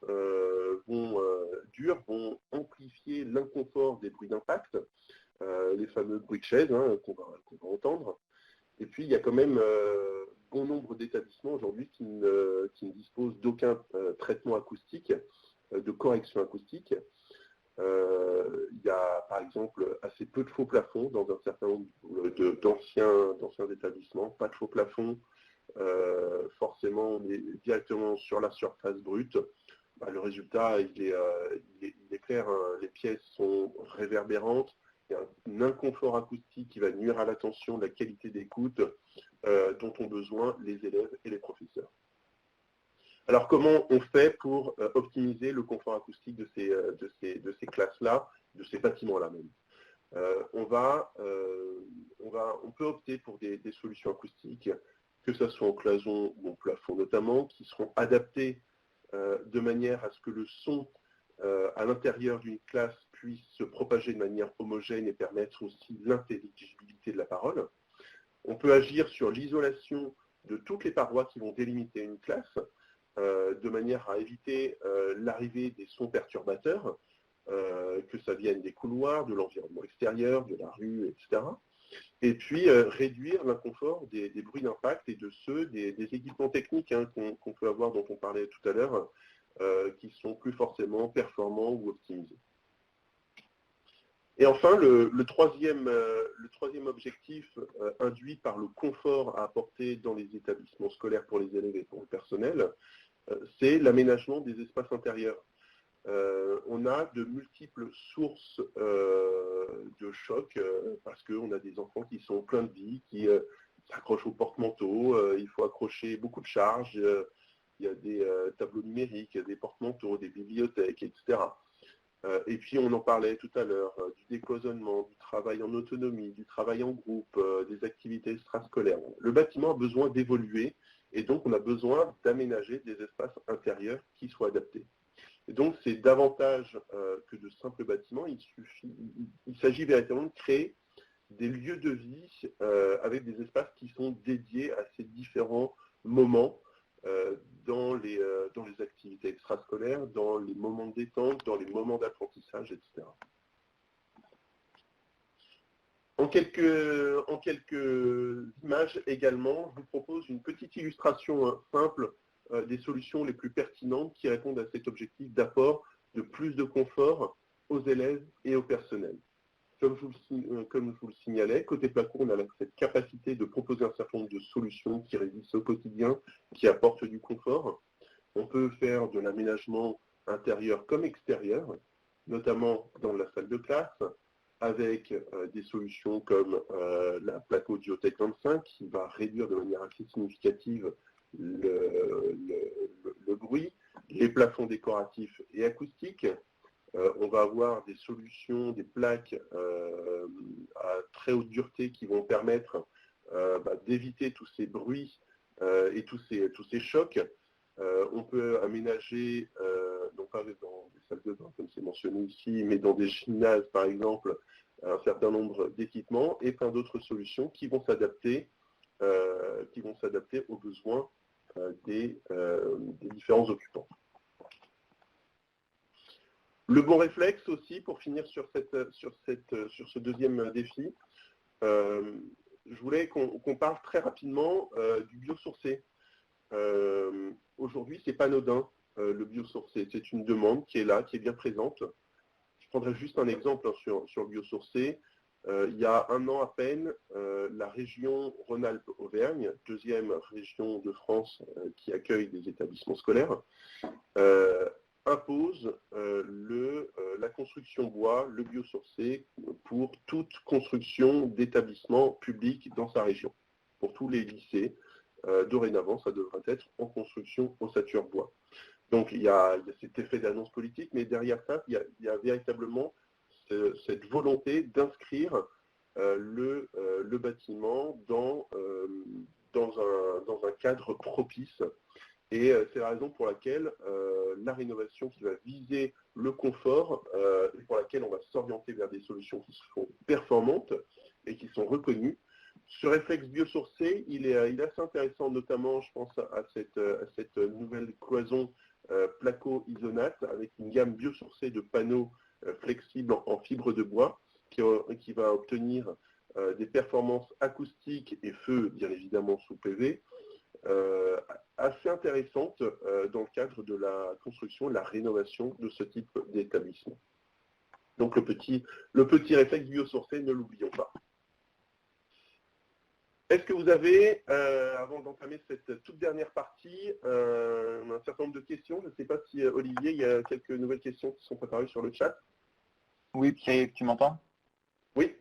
durs vont amplifier l'inconfort des bruits d'impact, les fameux bruits de chaise qu'on va entendre. Et puis, il y a quand même bon nombre d'établissements aujourd'hui qui ne disposent d'aucun traitement acoustique, de correction acoustique. Il y a, par exemple, assez peu de faux plafonds dans un certain nombre d'anciens établissements. Pas de faux plafonds. Forcément, on est directement sur la surface brute. Le résultat, il est clair. Les pièces sont réverbérantes. Il y a un inconfort acoustique qui va nuire à l'attention, la qualité d'écoute dont ont besoin les élèves et les professeurs. Alors comment on fait pour optimiser le confort acoustique de ces classes-là, de ces bâtiments-là même? On peut opter pour des solutions acoustiques, que ce soit en cloison ou en plafond notamment, qui seront adaptées de manière à ce que le son à l'intérieur d'une classe puisse se propager de manière homogène et permettre aussi l'intelligibilité de la parole. On peut agir sur l'isolation de toutes les parois qui vont délimiter une classe, de manière à éviter l'arrivée des sons perturbateurs, que ça vienne des couloirs, de l'environnement extérieur, de la rue, etc. Et puis réduire l'inconfort des bruits d'impact et de ceux des équipements techniques qu'on peut avoir, dont on parlait tout à l'heure, qui sont plus forcément performants ou optimisés. Et enfin, le troisième objectif induit par le confort à apporter dans les établissements scolaires pour les élèves et pour le personnel, c'est l'aménagement des espaces intérieurs. on a de multiples sources de choc parce qu'on a des enfants qui sont pleins de vie, qui s'accrochent au porte-manteau, il faut accrocher beaucoup de charges, il y a des tableaux numériques, des porte-manteaux, des bibliothèques, etc. Et puis on en parlait tout à l'heure, du décloisonnement, du travail en autonomie, du travail en groupe, des activités extrascolaires. Le bâtiment a besoin d'évoluer et donc on a besoin d'aménager des espaces intérieurs qui soient adaptés. Et donc c'est davantage que de simples bâtiments, il s'agit véritablement de créer des lieux de vie avec des espaces qui sont dédiés à ces différents moments dans les activités extrascolaires, dans les moments de détente, dans les moments d'apprentissage, etc. En quelques images également, je vous propose une petite illustration simple des solutions les plus pertinentes qui répondent à cet objectif d'apport de plus de confort aux élèves et au personnel. Comme je vous le signalais, côté Placo, on a cette capacité de proposer un certain nombre de solutions qui résistent au quotidien, qui apportent du confort. On peut faire de l'aménagement intérieur comme extérieur, notamment dans la salle de classe, avec des solutions comme la Placo Geotech 25, qui va réduire de manière assez significative le bruit, les plafonds décoratifs et acoustiques. On va avoir des solutions, des plaques à très haute dureté qui vont permettre d'éviter tous ces bruits et tous ces chocs. On peut aménager, non pas dans des salles de bain comme c'est mentionné ici, mais dans des gymnases par exemple, un certain nombre d'équipements et plein d'autres solutions qui vont s'adapter aux besoins des différents occupants. Le bon réflexe aussi, pour finir sur ce deuxième défi, je voulais qu'on parle très rapidement du biosourcé. Aujourd'hui, ce n'est pas anodin, le biosourcé. C'est une demande qui est là, qui est bien présente. Je prendrai juste un exemple sur le biosourcé. Il y a un an à peine, la région Rhône-Alpes-Auvergne, deuxième région de France qui accueille des établissements scolaires, impose la construction bois, le biosourcé, pour toute construction d'établissements publics dans sa région. Pour tous les lycées, dorénavant, ça devrait être en construction ossature bois. Donc il y a cet effet d'annonce politique, mais derrière ça, il y a véritablement cette volonté d'inscrire le bâtiment dans un cadre propice. Et c'est la raison pour laquelle la rénovation qui va viser le confort et pour laquelle on va s'orienter vers des solutions qui sont performantes et qui sont reconnues. Ce réflexe biosourcé, il est assez intéressant, notamment, je pense, à cette nouvelle cloison Placo-Isonate avec une gamme biosourcée de panneaux flexibles en fibre de bois qui va obtenir des performances acoustiques et feu, bien évidemment, sous PV, assez intéressantes dans le cadre de la construction et de la rénovation de ce type d'établissement. Donc le petit réflexe biosourcé, ne l'oublions pas. Est-ce que vous avez, avant d'entamer cette toute dernière partie, un certain nombre de questions? Je ne sais pas si, Olivier, il y a quelques nouvelles questions qui sont apparues sur le chat. Oui, Pierre, tu m'entends? Oui.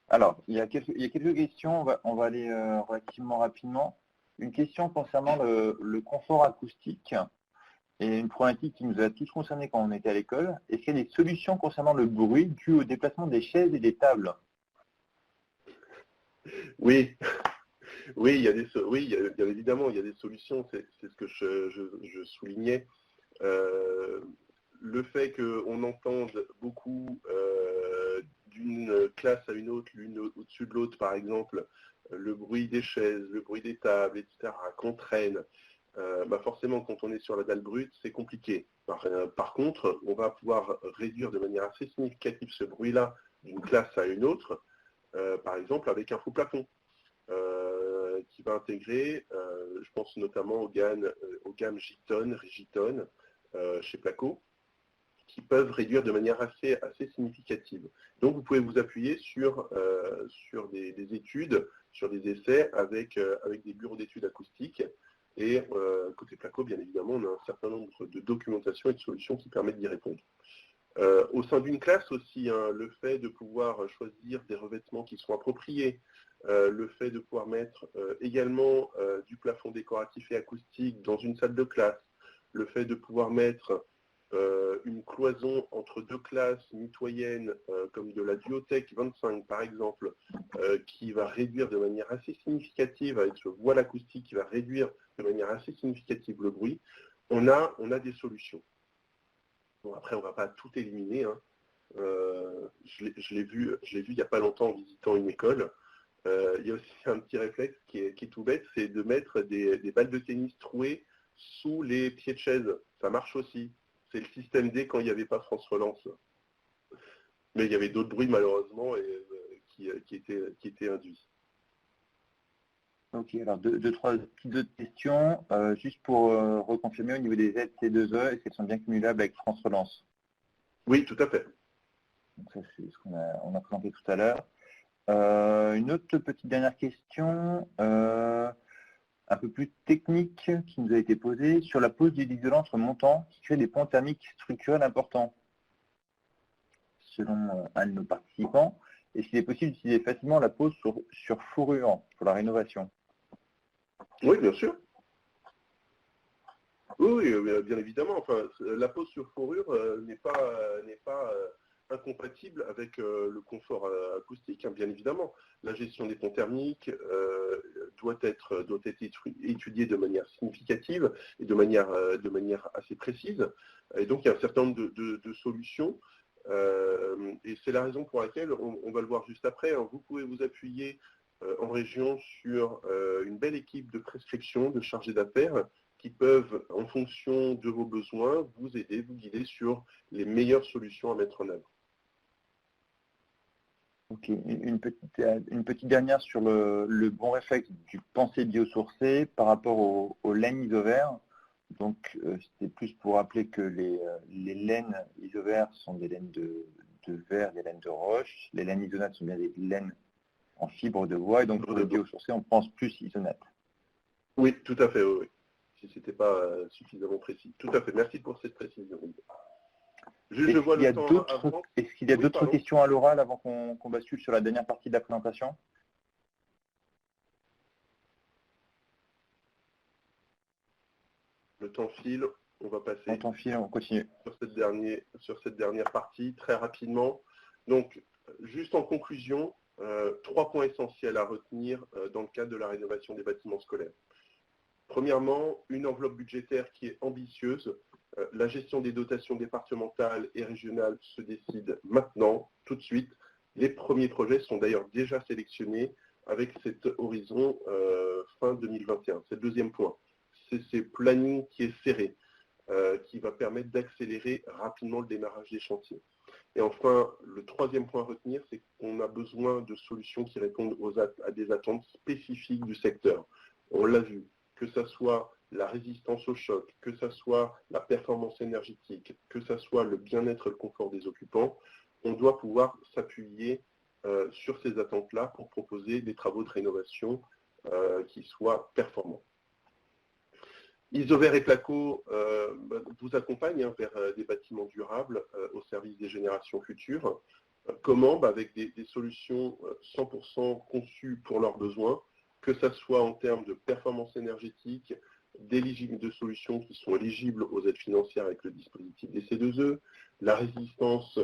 Alors, il y a quelques questions, on va aller relativement rapidement. Une question concernant le confort acoustique et une problématique qui nous a tous concernés quand on était à l'école. Est-ce qu'il y a des solutions concernant le bruit dû au déplacement des chaises et des tables? Oui, oui, évidemment, il y a des solutions, c'est ce que je soulignais. Le fait qu'on entende beaucoup d'une classe à une autre, l'une au-dessus de l'autre, par exemple, le bruit des chaises, le bruit des tables, etc., qu'on traîne, forcément, quand on est sur la dalle brute, c'est compliqué. Par contre, on va pouvoir réduire de manière assez significative ce bruit-là d'une classe à une autre, par exemple avec un faux plafond, qui va intégrer, je pense notamment aux gammes Gitone, Rigitone, chez Placo, qui peuvent réduire de manière assez significative. Donc vous pouvez vous appuyer sur des études, sur des essais avec des bureaux d'études acoustiques Et côté Placo, bien évidemment, on a un certain nombre de documentations et de solutions qui permettent d'y répondre. Au sein d'une classe aussi, hein, le fait de pouvoir choisir des revêtements qui sont appropriés, le fait de pouvoir mettre également du plafond décoratif et acoustique dans une salle de classe, le fait de pouvoir mettre une cloison entre deux classes mitoyennes, comme de la Duotech 25 par exemple, qui va réduire de manière assez significative, avec ce voile acoustique qui va réduire de manière assez significative le bruit, on a des solutions. Bon, après, on ne va pas tout éliminer, hein. Je l'ai vu il n'y a pas longtemps en visitant une école. Il y a aussi un petit réflexe qui est tout bête, c'est de mettre des balles de tennis trouées sous les pieds de chaise. Ça marche aussi. C'est le système D quand il n'y avait pas France Relance. Mais il y avait d'autres bruits malheureusement qui étaient induits. Ok, alors deux, trois petites autres questions. Juste pour reconfirmer au niveau des aides C2E, est-ce qu'elles sont bien cumulables avec France Relance? Oui, tout à fait. Donc ça, c'est ce qu'on a présenté tout à l'heure. Une autre petite dernière question, un peu plus technique, qui nous a été posée sur la pose de l'isolant entre montants qui crée des points thermiques structurels importants. Selon un de nos participants, est-ce qu'il est possible d'utiliser facilement la pose sur fourrure pour la rénovation? Oui, bien sûr. Oui, bien évidemment. Enfin, la pose sur fourrure n'est pas incompatible avec le confort acoustique, hein, bien évidemment. La gestion des ponts thermiques doit être étudiée de manière significative et de manière assez précise. Et donc, il y a un certain nombre de solutions. Et c'est la raison pour laquelle, on va le voir juste après, hein, vous pouvez vous appuyer en région sur une belle équipe de prescription, de chargés d'affaires, qui peuvent, en fonction de vos besoins, vous aider, vous guider sur les meilleures solutions à mettre en œuvre. Ok, une petite dernière sur le bon réflexe du penser biosourcé par rapport aux laines isovères. Donc, c'était plus pour rappeler que les laines isovères sont des laines de verre, des laines de roche. Les laines isonates sont bien des laines en fibre de bois. Et donc, pour le biosourcé, on pense plus isonate. Oui, tout à fait, oui. Si ce n'était pas suffisamment précis. Tout à fait. Merci pour cette précision. Est-ce qu'il y a d'autres questions à l'oral avant qu'on bascule sur la dernière partie de la présentation? Le temps file, on va passer. Le temps file, on continue. Sur cette dernière partie, très rapidement. Donc, juste en conclusion, 3 points essentiels à retenir dans le cadre de la rénovation des bâtiments scolaires. Premièrement, une enveloppe budgétaire qui est ambitieuse. La gestion des dotations départementales et régionales se décide maintenant, tout de suite. Les premiers projets sont d'ailleurs déjà sélectionnés avec cet horizon fin 2021. C'est le deuxième point. C'est ce planning qui est serré, qui va permettre d'accélérer rapidement le démarrage des chantiers. Et enfin, le troisième point à retenir, c'est qu'on a besoin de solutions qui répondent à des attentes spécifiques du secteur. On l'a vu, que ce soit la résistance au choc, que ce soit la performance énergétique, que ce soit le bien-être et le confort des occupants, on doit pouvoir s'appuyer sur ces attentes-là pour proposer des travaux de rénovation qui soient performants. Isover et Placo vous accompagnent vers des bâtiments durables au service des générations futures. Comment? Avec des solutions 100% conçues pour leurs besoins, que ce soit en termes de performance énergétique, de solutions qui sont éligibles aux aides financières avec le dispositif des C2E, la résistance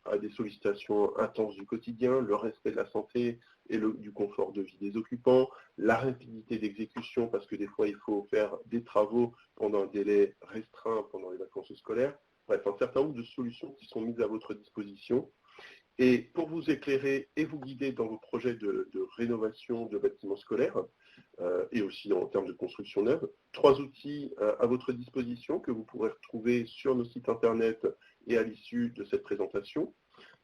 à des sollicitations intenses du quotidien, le respect de la santé et du confort de vie des occupants, la rapidité d'exécution, parce que des fois il faut faire des travaux pendant un délai restreint pendant les vacances scolaires. Bref, un certain nombre de solutions qui sont mises à votre disposition. Et pour vous éclairer et vous guider dans vos projets de rénovation de bâtiments scolaires, et aussi en termes de construction neuve, 3 outils à votre disposition que vous pourrez retrouver sur nos sites internet et à l'issue de cette présentation.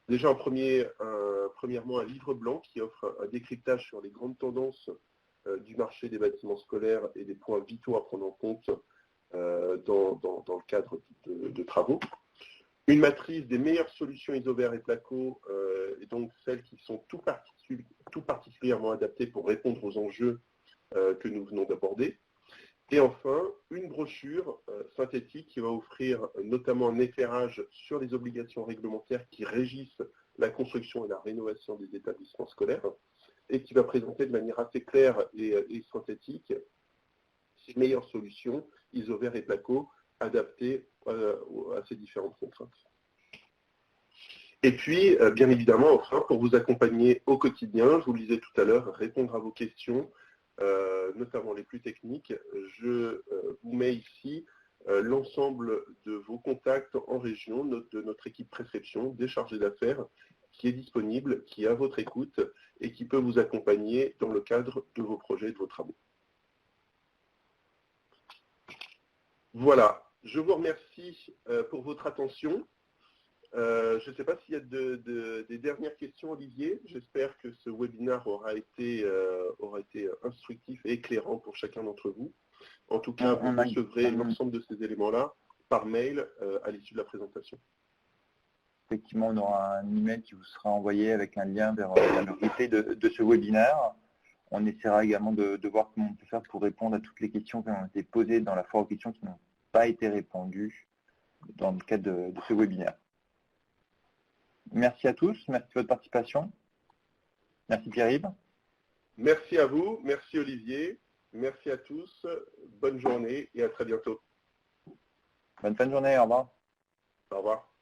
Déjà, premièrement, un livre blanc qui offre un décryptage sur les grandes tendances du marché des bâtiments scolaires et des points vitaux à prendre en compte dans le cadre de travaux. Une matrice des meilleures solutions Isover et Placo, et donc celles qui sont tout particulièrement adaptées pour répondre aux enjeux que nous venons d'aborder. Et enfin, une brochure synthétique qui va offrir notamment un éclairage sur les obligations réglementaires qui régissent la construction et la rénovation des établissements scolaires et qui va présenter de manière assez claire et synthétique ces meilleures solutions, isovert et placo, adaptées à ces différentes contraintes. Et puis, bien évidemment, enfin, pour vous accompagner au quotidien, je vous le disais tout à l'heure, répondre à vos questions, notamment les plus techniques, je vous mets ici l'ensemble de vos contacts en région, de notre équipe prescription, des chargés d'affaires, qui est disponible, qui est à votre écoute et qui peut vous accompagner dans le cadre de vos projets et de vos travaux. Voilà, je vous remercie pour votre attention. Je ne sais pas s'il y a des dernières questions, Olivier. J'espère que ce webinaire aura été instructif et éclairant pour chacun d'entre vous. En tout cas, vous recevrez l'ensemble de ces éléments-là par mail à l'issue de la présentation. Effectivement, on aura un email qui vous sera envoyé avec un lien vers le replay de ce webinaire. On essaiera également de voir comment on peut faire pour répondre à toutes les questions qui ont été posées dans la foire aux questions qui n'ont pas été répondues dans le cadre de ce webinaire. Merci à tous, merci de votre participation. Merci Pierre-Yves. Merci à vous, merci Olivier, merci à tous, bonne journée et à très bientôt. Bonne fin de journée, au revoir. Au revoir.